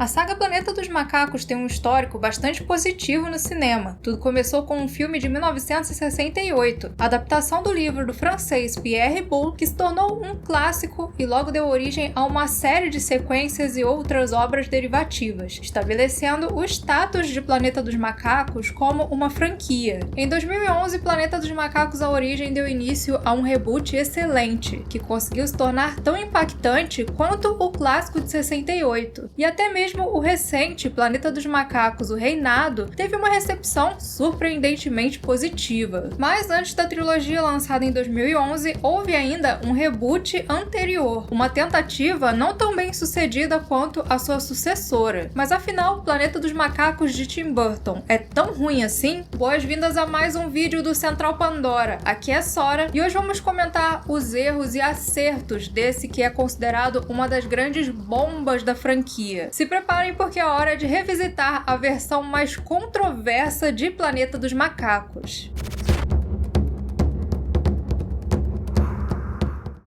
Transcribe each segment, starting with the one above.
A saga Planeta dos Macacos tem um histórico bastante positivo no cinema. Tudo começou com um filme de 1968, a adaptação do livro do francês Pierre Boulle, que se tornou um clássico e logo deu origem a uma série de sequências e outras obras derivativas, estabelecendo o status de Planeta dos Macacos como uma franquia. Em 2011, Planeta dos Macacos: A Origem deu início a um reboot excelente, que conseguiu se tornar tão impactante quanto o clássico de 68. E até mesmo o recente Planeta dos Macacos: O Reinado teve uma recepção surpreendentemente positiva. Mas antes da trilogia lançada em 2011, houve ainda um reboot anterior, uma tentativa não tão bem sucedida quanto a sua sucessora. Mas afinal, Planeta dos Macacos de Tim Burton é tão ruim assim? Boas-vindas a mais um vídeo do Central Pandora. Aqui é Sora e hoje vamos comentar os erros e acertos desse que é considerado uma das grandes bombas da franquia. Se preparem porque é hora de revisitar a versão mais controversa de Planeta dos Macacos.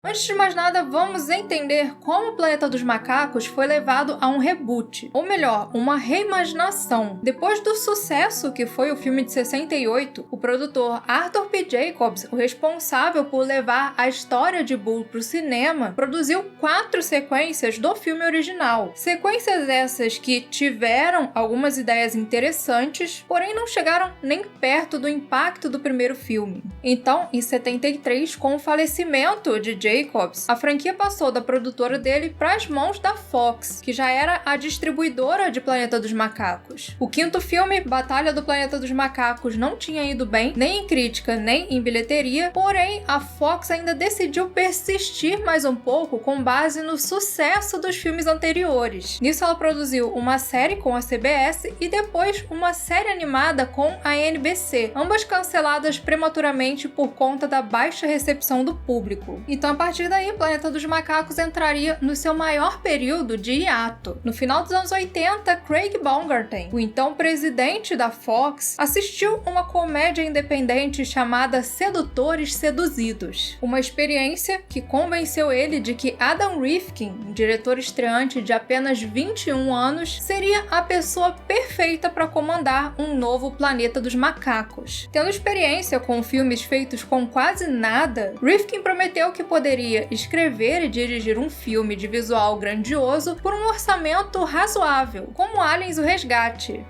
Antes de mais nada, vamos entender como o Planeta dos Macacos foi levado a um reboot, ou melhor, uma reimaginação. Depois do sucesso que foi o filme de 68, o produtor Arthur P. Jacobs, o responsável por levar a história de Boulle para o cinema, produziu 4 sequências do filme original. Sequências essas que tiveram algumas ideias interessantes, porém não chegaram nem perto do impacto do primeiro filme. Então, em 73, com o falecimento de Jacobs, a franquia passou da produtora dele para as mãos da Fox, que já era a distribuidora de Planeta dos Macacos. O quinto filme, Batalha do Planeta dos Macacos, não tinha ido bem, nem em crítica, nem em bilheteria, porém a Fox ainda decidiu persistir mais um pouco com base no sucesso dos filmes anteriores. Nisso ela produziu uma série com a CBS e depois uma série animada com a NBC, ambas canceladas prematuramente por conta da baixa recepção do público. Então, a partir daí, Planeta dos Macacos entraria no seu maior período de hiato. No final dos anos 80, Craig Baumgarten, o então presidente da Fox, assistiu uma comédia independente chamada Sedutores Seduzidos. Uma experiência que convenceu ele de que Adam Rifkin, um diretor estreante de apenas 21 anos, seria a pessoa perfeita para comandar um novo Planeta dos Macacos. Tendo experiência com filmes feitos com quase nada, Rifkin prometeu que poderia escrever e dirigir um filme de visual grandioso por um orçamento razoável, como Aliens: O Resgate.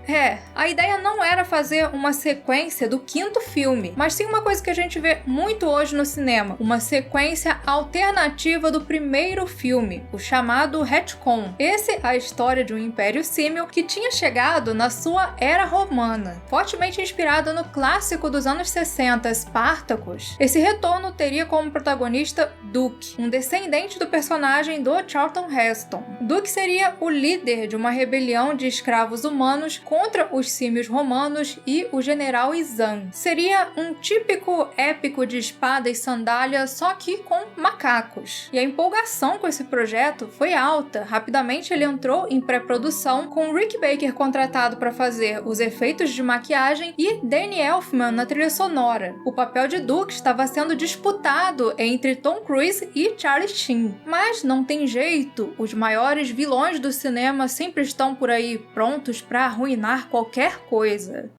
A ideia não era fazer uma sequência do quinto filme, mas sim uma coisa que a gente vê muito hoje no cinema, uma sequência alternativa do primeiro filme, o chamado retcon. Esse é a história de um império símil que tinha chegado na sua era romana, fortemente inspirado no clássico dos anos 60, Spartacus. Esse retorno teria como protagonista Duke, um descendente do personagem do Charlton Heston. Duke seria o líder de uma rebelião de escravos humanos contra os símios romanos e o general Izan. Seria um típico épico de espada e sandália, só que com macacos. E a empolgação com esse projeto foi alta. Rapidamente ele entrou em pré-produção, com Rick Baker contratado para fazer os efeitos de maquiagem e Danny Elfman na trilha sonora. O papel de Duke estava sendo disputado entre Tom Cruise e Charlie Sheen. Mas não tem jeito, os maiores vilões do cinema sempre estão por aí prontos para arruinar qualquer coisa.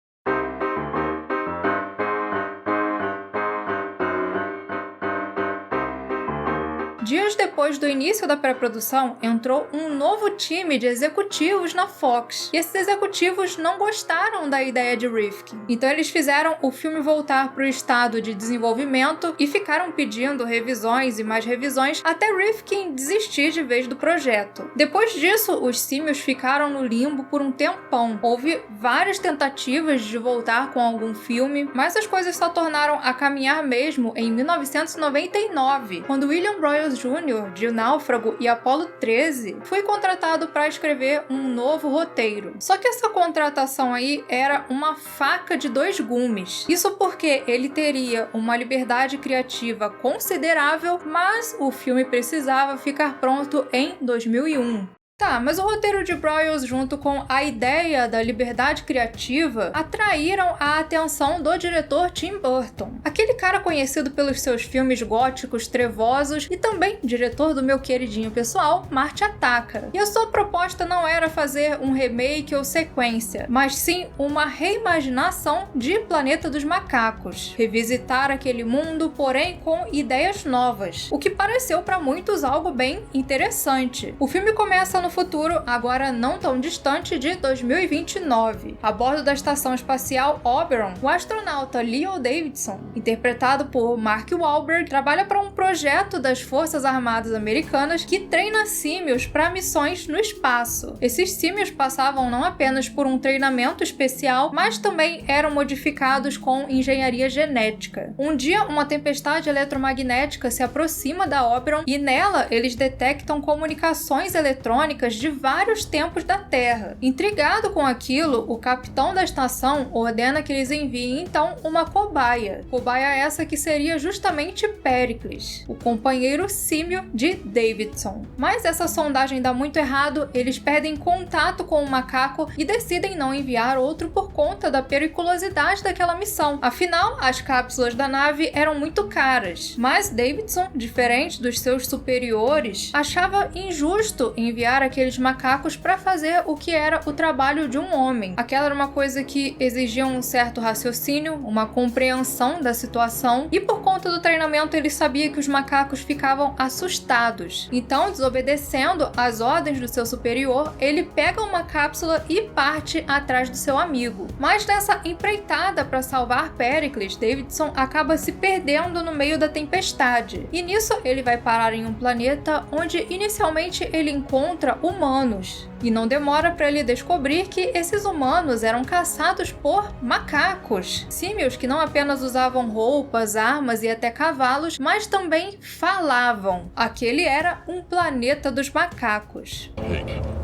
Dias depois do início da pré-produção, entrou um novo time de executivos na Fox. E esses executivos não gostaram da ideia de Rifkin. Então eles fizeram o filme voltar para o estado de desenvolvimento e ficaram pedindo revisões e mais revisões até Rifkin desistir de vez do projeto. Depois disso, os símios ficaram no limbo por um tempão. Houve várias tentativas de voltar com algum filme, mas as coisas só tornaram a caminhar mesmo em 1999, quando William Broyles Jr., de Náufrago e Apollo 13, foi contratado para escrever um novo roteiro. Só que essa contratação aí era uma faca de 2 gumes. Isso porque ele teria uma liberdade criativa considerável, mas o filme precisava ficar pronto em 2001. Tá, mas o roteiro de Broyles junto com a ideia da liberdade criativa atraíram a atenção do diretor Tim Burton. Aquele cara conhecido pelos seus filmes góticos trevosos e também diretor do meu queridinho pessoal, Marte Ataca. E a sua proposta não era fazer um remake ou sequência, mas sim uma reimaginação de Planeta dos Macacos. Revisitar aquele mundo, porém com ideias novas, o que pareceu para muitos algo bem interessante. O filme começa no futuro, agora não tão distante, de 2029. A bordo da estação espacial Oberon, o astronauta Leo Davidson, interpretado por Mark Wahlberg, trabalha para um projeto das Forças Armadas Americanas que treina símios para missões no espaço. Esses símios passavam não apenas por um treinamento especial, mas também eram modificados com engenharia genética. Um dia, uma tempestade eletromagnética se aproxima da Oberon e nela eles detectam comunicações eletrônicas de vários tempos da Terra. Intrigado com aquilo, o capitão da estação ordena que eles enviem então uma cobaia. Cobaia essa que seria justamente Pericles, o companheiro símio de Davidson. Mas essa sondagem dá muito errado, eles perdem contato com o macaco e decidem não enviar outro por conta da periculosidade daquela missão. Afinal, as cápsulas da nave eram muito caras. Mas Davidson, diferente dos seus superiores, achava injusto enviar aqueles macacos para fazer o que era o trabalho de um homem. Aquela era uma coisa que exigia um certo raciocínio, uma compreensão da situação, e por conta do treinamento ele sabia que os macacos ficavam assustados. Então, desobedecendo às ordens do seu superior, ele pega uma cápsula e parte atrás do seu amigo. Mas nessa empreitada para salvar Pericles, Davidson acaba se perdendo no meio da tempestade. E nisso ele vai parar em um planeta onde inicialmente ele encontra humanos. E não demora para ele descobrir que esses humanos eram caçados por macacos. Símios que não apenas usavam roupas, armas e até cavalos, mas também falavam. Aquele era um planeta dos macacos.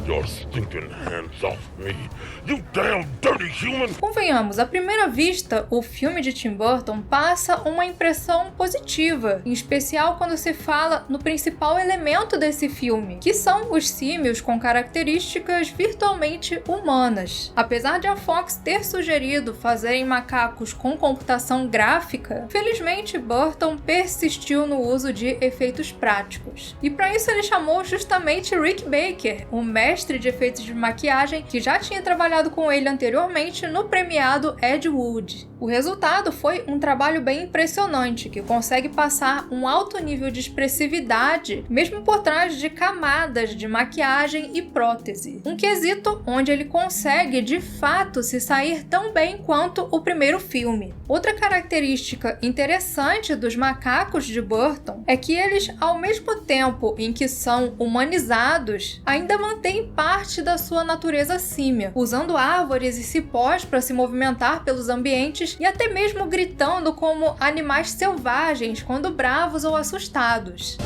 Your stinking hands off me, you damn dirty human! Convenhamos, à primeira vista, o filme de Tim Burton passa uma impressão positiva, em especial quando se fala no principal elemento desse filme, que são os símios com características virtualmente humanas. Apesar de a Fox ter sugerido fazerem macacos com computação gráfica, felizmente Burton persistiu no uso de efeitos práticos. E para isso ele chamou justamente Rick Baker, o mestre de efeitos de maquiagem, que já tinha trabalhado com ele anteriormente no premiado Ed Wood. O resultado foi um trabalho bem impressionante, que consegue passar um alto nível de expressividade, mesmo por trás de camadas de maquiagem e prótese. Um quesito onde ele consegue, de fato, se sair tão bem quanto o primeiro filme. Outra característica interessante dos macacos de Burton é que eles, ao mesmo tempo em que são humanizados, ainda mantêm parte da sua natureza símia, usando árvores e cipós para se movimentar pelos ambientes e até mesmo gritando como animais selvagens quando bravos ou assustados.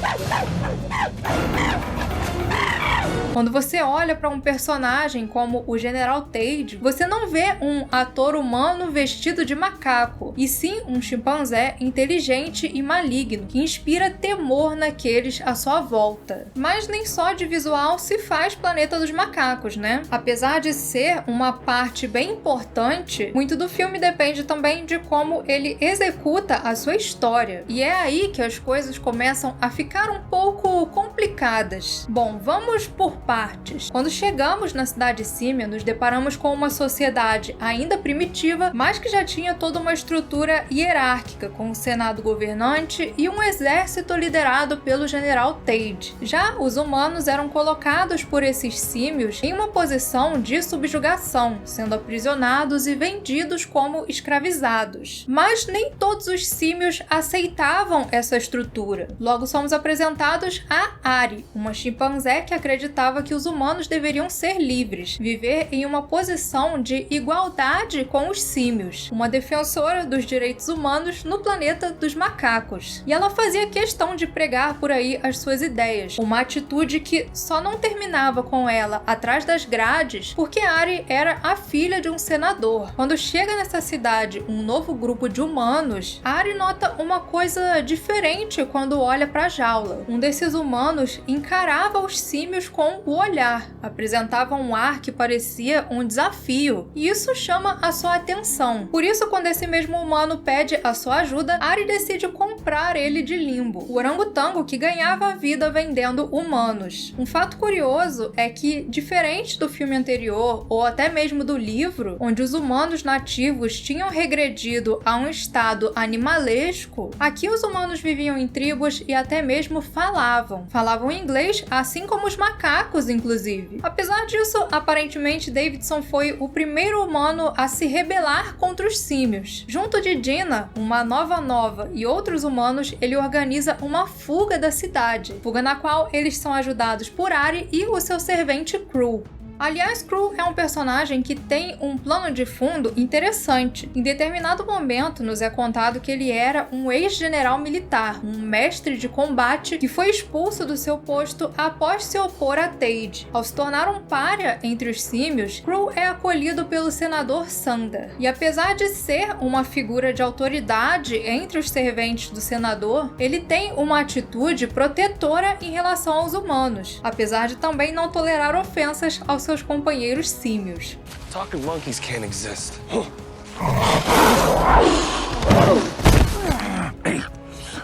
Quando você olha para um personagem como o General Tade, você não vê um ator humano vestido de macaco, e sim um chimpanzé inteligente e maligno, que inspira temor naqueles à sua volta. Mas nem só de visual se faz Planeta dos Macacos, né? Apesar de ser uma parte bem importante, muito do filme depende também de como ele executa a sua história. E é aí que as coisas começam a ficar um pouco complicadas. Bom, vamos por partes. Quando chegamos na cidade símia, nos deparamos com uma sociedade ainda primitiva, mas que já tinha toda uma estrutura hierárquica, com um senado governante e um exército liderado pelo General Tade. Já os humanos eram colocados por esses símios em uma posição de subjugação, sendo aprisionados e vendidos como escravizados. Mas nem todos os símios aceitavam essa estrutura. Logo somos apresentados a Ari, uma chimpanzé que acreditava que os humanos deveriam ser livres, viver em uma posição de igualdade com os símios, uma defensora dos direitos humanos no planeta dos macacos. E ela fazia questão de pregar por aí as suas ideias, uma atitude que só não terminava com ela atrás das grades, porque Ari era a filha de um senador. Quando chega nessa cidade um novo grupo de humanos, Ari nota uma coisa diferente quando olha para a jaula. Um desses humanos encarava os símios com com o olhar, apresentavam um ar que parecia um desafio, e isso chama a sua atenção. Por isso, quando esse mesmo humano pede a sua ajuda, Ari decide comprar ele de Limbo, o orangotango que ganhava a vida vendendo humanos. Um fato curioso é que, diferente do filme anterior, ou até mesmo do livro, onde os humanos nativos tinham regredido a um estado animalesco, aqui os humanos viviam em tribos e até mesmo falavam inglês, assim como os macacos, inclusive. Apesar disso, aparentemente Davidson foi o primeiro humano a se rebelar contra os símios. Junto de Dina, uma nova e outros humanos, ele organiza uma fuga da cidade, fuga na qual eles são ajudados por Ari e o seu servente Crew. Aliás, Crew é um personagem que tem um plano de fundo interessante. Em determinado momento, nos é contado que ele era um ex-general militar, um mestre de combate que foi expulso do seu posto após se opor a Tade. Ao se tornar um pária entre os símios, Crew é acolhido pelo senador Sanda. E apesar de ser uma figura de autoridade entre os serventes do senador, ele tem uma atitude protetora em relação aos humanos, apesar de também não tolerar ofensas aos seus companheiros símios. Talking monkeys can't exist.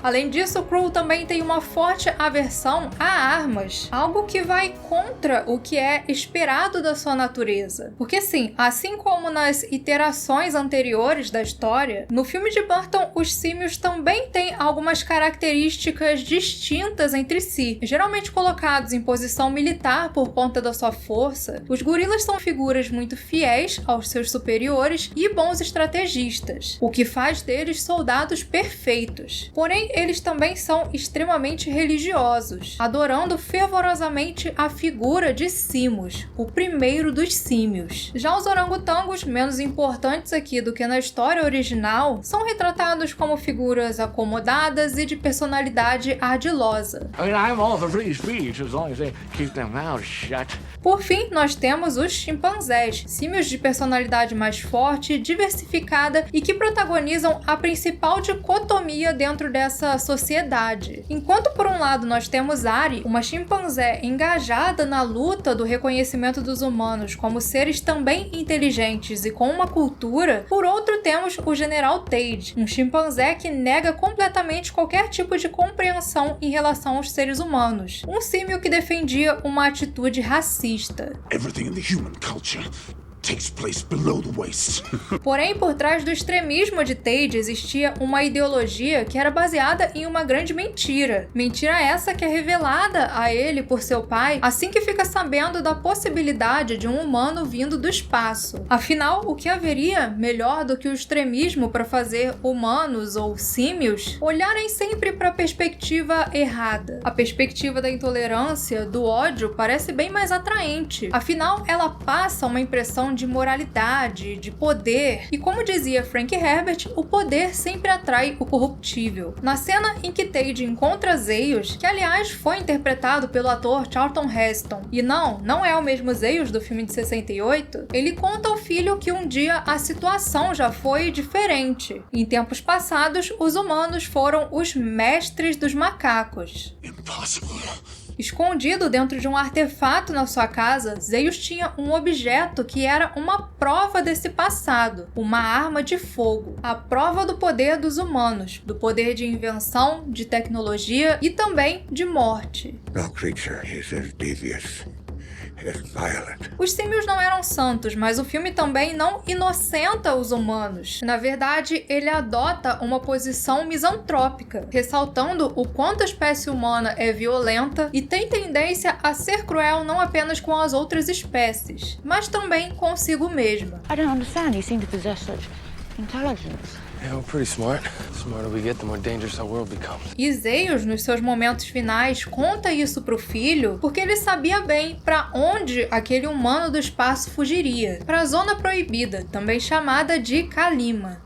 Além disso, Crew também tem uma forte aversão a armas, algo que vai contra o que é esperado da sua natureza. Porque sim, assim como nas iterações anteriores da história, no filme de Burton, os símios também têm algumas características distintas entre si. Geralmente colocados em posição militar por conta da sua força, os gorilas são figuras muito fiéis aos seus superiores e bons estrategistas, o que faz deles soldados perfeitos. Porém, eles também são extremamente religiosos, adorando fervorosamente a figura de Simos, o primeiro dos símios. Já os orangotangos, menos importantes aqui do que na história original, são retratados como figuras acomodadas e de personalidade ardilosa. I'm all for free speech as long as they keep their mouths shut. Por fim, nós temos os chimpanzés, símios de personalidade mais forte, diversificada e que protagonizam a principal dicotomia dentro dessa sociedade. Enquanto por um lado nós temos Ari, uma chimpanzé engajada na luta do reconhecimento dos humanos como seres também inteligentes e com uma cultura, por outro temos o General Tade, um chimpanzé que nega completamente qualquer tipo de compreensão em relação aos seres humanos, um símio que defendia uma atitude racista. Everything in the human culture takes place below the waist. Porém, por trás do extremismo de Tade existia uma ideologia que era baseada em uma grande mentira. Mentira essa que é revelada a ele por seu pai assim que fica sabendo da possibilidade de um humano vindo do espaço. Afinal, o que haveria melhor do que o extremismo para fazer humanos ou símios olharem sempre para a perspectiva errada? A perspectiva da intolerância, do ódio, parece bem mais atraente. Afinal, ela passa uma impressão de moralidade, de poder. E como dizia Frank Herbert, o poder sempre atrai o corruptível. Na cena em que Tade encontra Zeus, que aliás foi interpretado pelo ator Charlton Heston, e não é o mesmo Zeus do filme de 68, ele conta ao filho que um dia a situação já foi diferente. Em tempos passados, os humanos foram os mestres dos macacos. Impossible. Escondido dentro de um artefato na sua casa, Zeus tinha um objeto que era uma prova desse passado, uma arma de fogo, a prova do poder dos humanos, do poder de invenção, de tecnologia e também de morte. No creature is as devious. Os símios não eram santos, mas o filme também não inocenta os humanos. Na verdade, ele adota uma posição misantrópica, ressaltando o quanto a espécie humana é violenta e tem tendência a ser cruel não apenas com as outras espécies, mas também consigo mesma. I don't understand. You seem to possess such intelligence. Yeah, we're pretty smart. The smarter we get, the more dangerous our world becomes. E Zeus, nos seus momentos finais, conta isso pro filho porque ele sabia bem para onde aquele humano do espaço fugiria, para a Zona Proibida, também chamada de Kalima.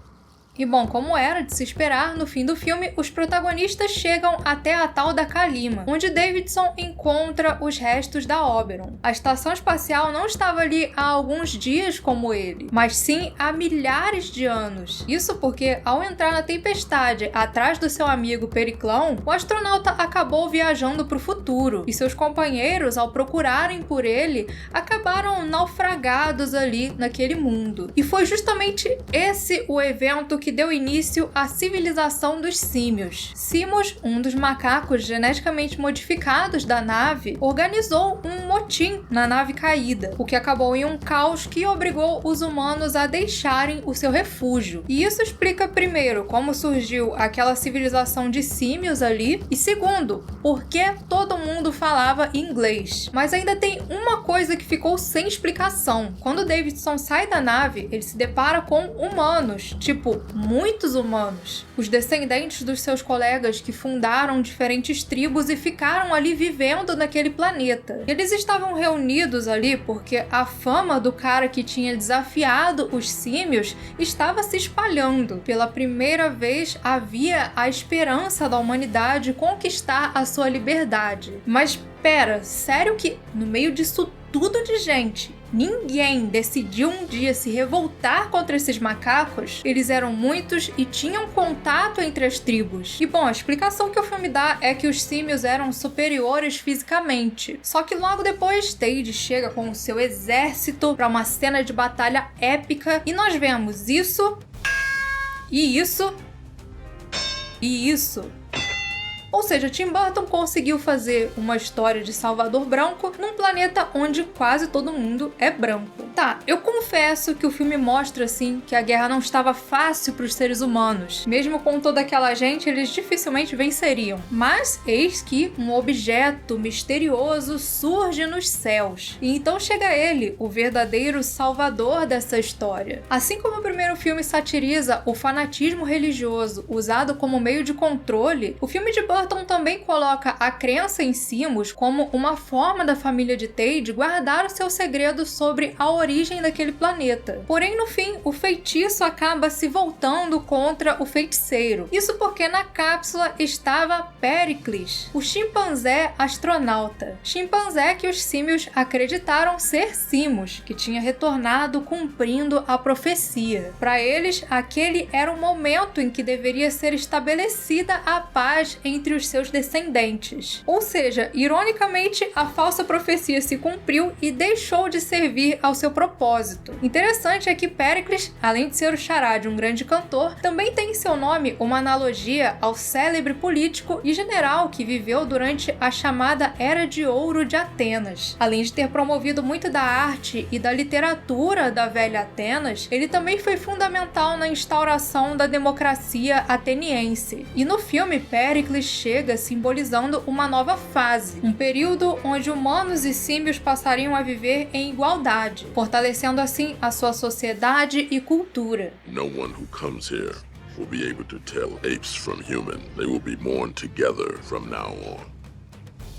E bom, como era de se esperar, no fim do filme, os protagonistas chegam até a tal da Kalima, onde Davidson encontra os restos da Oberon. A estação espacial não estava ali há alguns dias como ele, mas sim há milhares de anos. Isso porque, ao entrar na tempestade atrás do seu amigo Periclão, o astronauta acabou viajando para o futuro, e seus companheiros, ao procurarem por ele, acabaram naufragados ali naquele mundo. E foi justamente esse o evento que deu início à civilização dos símios. Simos, um dos macacos geneticamente modificados da nave, organizou um motim na nave caída, o que acabou em um caos que obrigou os humanos a deixarem o seu refúgio. E isso explica, primeiro, como surgiu aquela civilização de símios ali, e segundo, por que todo mundo falava inglês. Mas ainda tem uma coisa que ficou sem explicação. Quando Davidson sai da nave, ele se depara com humanos, tipo, muitos humanos. Os descendentes dos seus colegas que fundaram diferentes tribos e ficaram ali vivendo naquele planeta. Eles estavam reunidos ali porque a fama do cara que tinha desafiado os símios estava se espalhando. Pela primeira vez havia a esperança da humanidade conquistar a sua liberdade. Mas pera, sério que no meio disso tudo de gente, ninguém decidiu um dia se revoltar contra esses macacos? Eles eram muitos e tinham contato entre as tribos. E bom, a explicação que o filme dá é que os símios eram superiores fisicamente. Só que logo depois, Tade chega com o seu exército para uma cena de batalha épica e nós vemos isso, e isso, e isso. Ou seja, Tim Burton conseguiu fazer uma história de Salvador branco num planeta onde quase todo mundo é branco. Tá, eu confesso que o filme mostra, assim, que a guerra não estava fácil para os seres humanos. Mesmo com toda aquela gente, eles dificilmente venceriam. Mas eis que um objeto misterioso surge nos céus. E então chega ele, o verdadeiro salvador dessa história. Assim como o primeiro filme satiriza o fanatismo religioso usado como meio de controle, o filme de Burton também coloca a crença em Simos como uma forma da família de Tade guardar o seu segredo sobre a origem daquele planeta. Porém, no fim, o feitiço acaba se voltando contra o feiticeiro. Isso porque na cápsula estava Pericles, o chimpanzé astronauta. Chimpanzé que os símios acreditaram ser Simos, que tinha retornado cumprindo a profecia. Para eles, aquele era o momento em que deveria ser estabelecida a paz entre os seus descendentes. Ou seja, ironicamente, a falsa profecia se cumpriu e deixou de servir ao seu propósito. Interessante é que Pericles, além de ser o xará de um grande cantor, também tem em seu nome uma analogia ao célebre político e general que viveu durante a chamada Era de Ouro de Atenas. Além de ter promovido muito da arte e da literatura da velha Atenas, ele também foi fundamental na instauração da democracia ateniense. E no filme, Pericles chega simbolizando uma nova fase, um período onde humanos e símios passariam a viver em igualdade, fortalecendo assim a sua sociedade e cultura. No one who comes here will be able to tell apes from human. They will be born together from now on.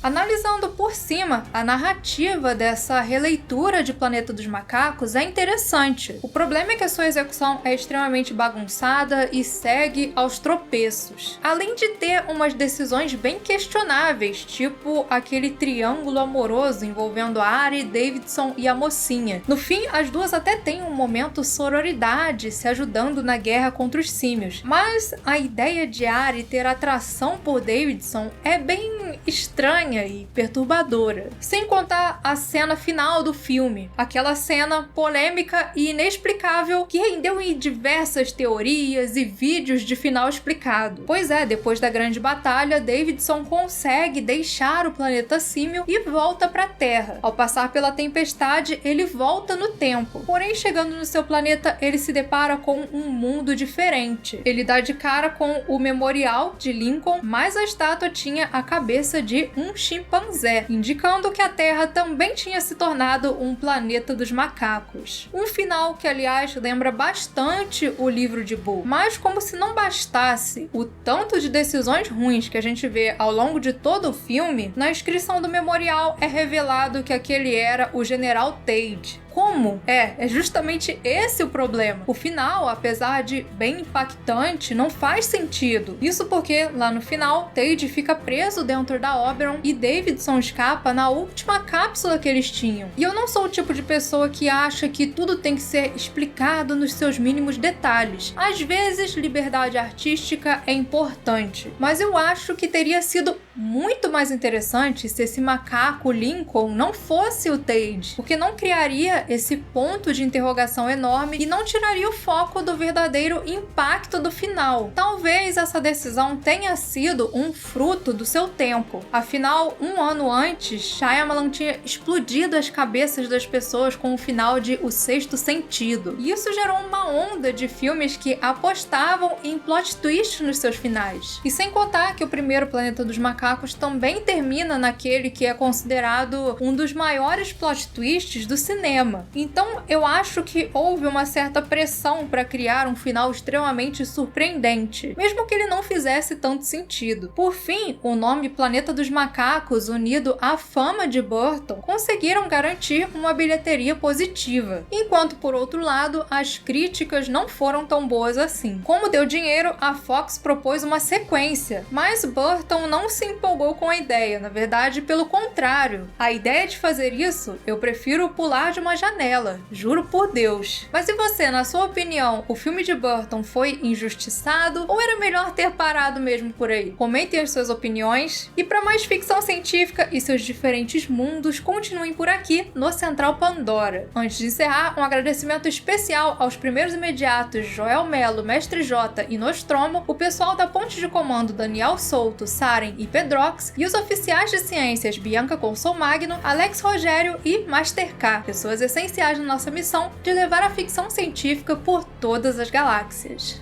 Analisando por cima, a narrativa dessa releitura de Planeta dos Macacos é interessante. O problema é que a sua execução é extremamente bagunçada e segue aos tropeços. Além de ter umas decisões bem questionáveis, tipo aquele triângulo amoroso envolvendo a Ari, Davidson e a mocinha. No fim, as duas até têm um momento sororidade se ajudando na guerra contra os símios. Mas a ideia de Ari ter atração por Davidson é bem estranha e perturbadora. Sem contar a cena final do filme, aquela cena polêmica e inexplicável que rendeu em diversas teorias e vídeos de final explicado. Pois é, depois da grande batalha, Davidson consegue deixar o planeta símio e volta para a Terra. Ao passar pela tempestade, ele volta no tempo. Porém, chegando no seu planeta, ele se depara com um mundo diferente. Ele dá de cara com o memorial de Lincoln, mas a estátua tinha a cabeça de um chimpanzé, indicando que a Terra também tinha se tornado um planeta dos macacos. Um final que, aliás, lembra bastante o livro de Boo. Mas como se não bastasse o tanto de decisões ruins que a gente vê ao longo de todo o filme, na inscrição do memorial é revelado que aquele era o General Tade. como? É justamente esse o problema. O final, apesar de bem impactante, não faz sentido. Isso porque, lá no final, Tade fica preso dentro da Oberon e Davidson escapa na última cápsula que eles tinham. E eu não sou o tipo de pessoa que acha que tudo tem que ser explicado nos seus mínimos detalhes. Às vezes, liberdade artística é importante, mas eu acho que teria sido muito mais interessante se esse macaco Lincoln não fosse o Tade, porque não criaria esse ponto de interrogação enorme e não tiraria o foco do verdadeiro impacto do final. Talvez essa decisão tenha sido um fruto do seu tempo. Afinal, um ano antes, Shyamalan tinha explodido as cabeças das pessoas com o final de O Sexto Sentido. E isso gerou uma onda de filmes que apostavam em plot twist nos seus finais. E sem contar que o primeiro Planeta dos Macacos também termina naquele que é considerado um dos maiores plot twists do cinema. Então eu acho que houve uma certa pressão para criar um final extremamente surpreendente, mesmo que ele não fizesse tanto sentido. Por fim, o nome Planeta dos Macacos, unido à fama de Burton, conseguiram garantir uma bilheteria positiva, enquanto por outro lado, as críticas não foram tão boas assim. Como deu dinheiro, a Fox propôs uma sequência, mas Burton não se empolgou com a ideia, na verdade, pelo contrário. A ideia de fazer isso, eu prefiro pular de uma janela, juro por Deus. Mas e você, na sua opinião, o filme de Burton foi injustiçado ou era melhor ter parado mesmo por aí? Comentem as suas opiniões e para mais ficção científica e seus diferentes mundos, continuem por aqui no Central Pandora. Antes de encerrar, um agradecimento especial aos primeiros imediatos Joel Melo, Mestre J e Nostromo, o pessoal da Ponte de Comando Daniel Souto, Saren e Pedrox e os oficiais de ciências Bianca Consolmagno, Alex Rogério e Master K, pessoas essenciais na nossa missão de levar a ficção científica por todas as galáxias.